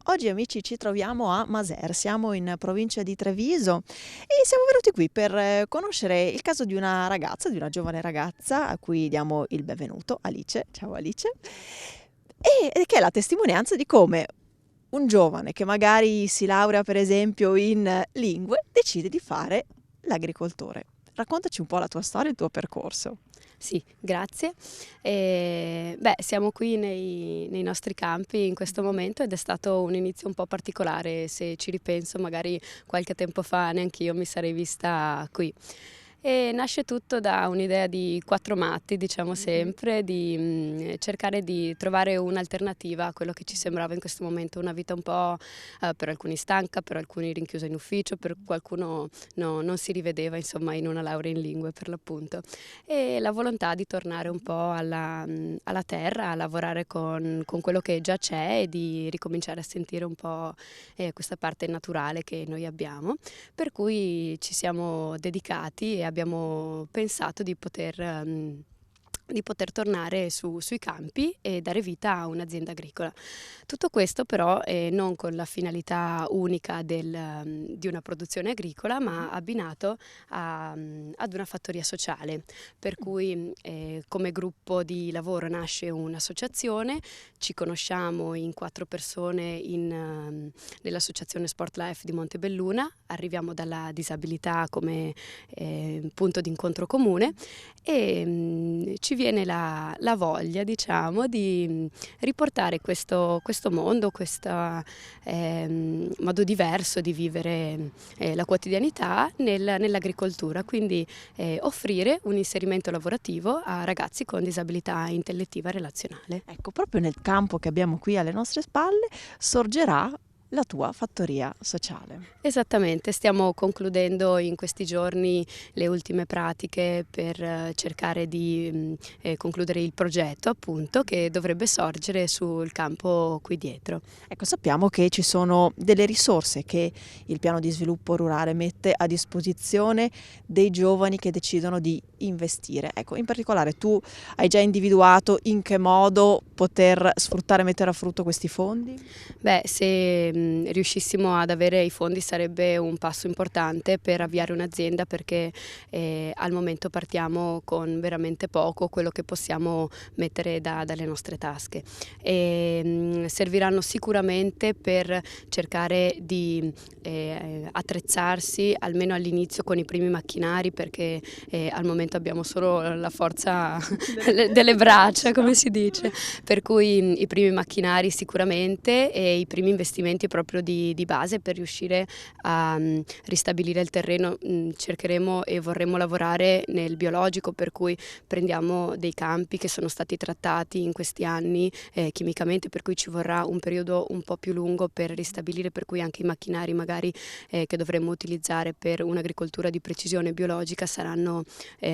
Oggi amici ci troviamo a Maser, siamo in provincia di Treviso e siamo venuti qui per conoscere il caso di una ragazza, di una giovane ragazza a cui diamo il benvenuto, Alice. Ciao Alice. E che è la testimonianza di come un giovane che magari si laurea per esempio in lingue decide di fare l'agricoltore. Raccontaci un po' la tua storia e il tuo percorso. Sì, grazie. Siamo qui nei nostri campi in questo momento ed è stato un inizio un po' particolare. Se ci ripenso, magari qualche tempo fa neanch'io mi sarei vista qui. E nasce tutto da un'idea di quattro matti, diciamo sempre, di cercare di trovare un'alternativa a quello che ci sembrava in questo momento una vita un po' per alcuni stanca, per alcuni rinchiusa in ufficio, per qualcuno non si rivedeva insomma in una laurea in lingue per l'appunto. E la volontà di tornare un po' alla terra, a lavorare con quello che già c'è e di ricominciare a sentire un po' questa parte naturale che noi abbiamo. Per cui ci siamo dedicati e abbiamo pensato di poter tornare sui campi e dare vita a un'azienda agricola. Tutto questo però non con la finalità unica di una produzione agricola, ma abbinato ad una fattoria sociale, per cui come gruppo di lavoro nasce un'associazione, ci conosciamo in 4 persone nell'associazione Sport Life di Montebelluna, arriviamo dalla disabilità come punto di incontro comune e ci viene la voglia, diciamo, di riportare questo mondo, questo modo diverso di vivere la quotidianità nell'agricoltura, quindi offrire un inserimento lavorativo a ragazzi con disabilità intellettiva e relazionale. Ecco, proprio nel campo che abbiamo qui alle nostre spalle sorgerà la tua fattoria sociale. Esattamente, stiamo concludendo in questi giorni le ultime pratiche per cercare di concludere il progetto, appunto, che dovrebbe sorgere sul campo qui dietro. Ecco, sappiamo che ci sono delle risorse che il piano di sviluppo rurale mette a disposizione dei giovani che decidono di investire. Ecco, in particolare tu hai già individuato in che modo poter sfruttare e mettere a frutto questi fondi? Beh, se riuscissimo ad avere i fondi sarebbe un passo importante per avviare un'azienda, perché al momento partiamo con veramente poco, quello che possiamo mettere dalle nostre tasche. Serviranno sicuramente per cercare di attrezzarsi almeno all'inizio con i primi macchinari, perché al momento abbiamo solo la forza delle braccia, come si dice, per cui i primi macchinari sicuramente e i primi investimenti proprio di base per riuscire a ristabilire il terreno. Cercheremo e vorremmo lavorare nel biologico, per cui prendiamo dei campi che sono stati trattati in questi anni chimicamente, per cui ci vorrà un periodo un po' più lungo per ristabilire, per cui anche i macchinari magari che dovremmo utilizzare per un'agricoltura di precisione biologica saranno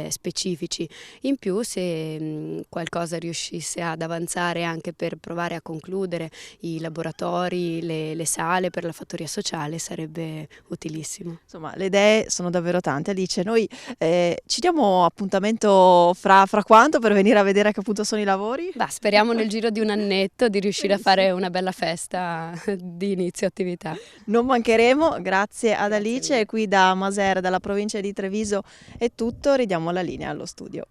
specifici. In più, se qualcosa riuscisse ad avanzare anche per provare a concludere i laboratori, le sale per la fattoria sociale, sarebbe utilissimo. Insomma, le idee sono davvero tante. Alice, noi ci diamo appuntamento fra quanto per venire a vedere a che punto sono i lavori? Speriamo nel giro di un annetto di riuscire a Benissimo. fare una bella festa di inizio attività. Non mancheremo, grazie ad Grazie Alice, mille. qui da Maser, dalla provincia di Treviso è tutto, ridiamo la linea allo studio.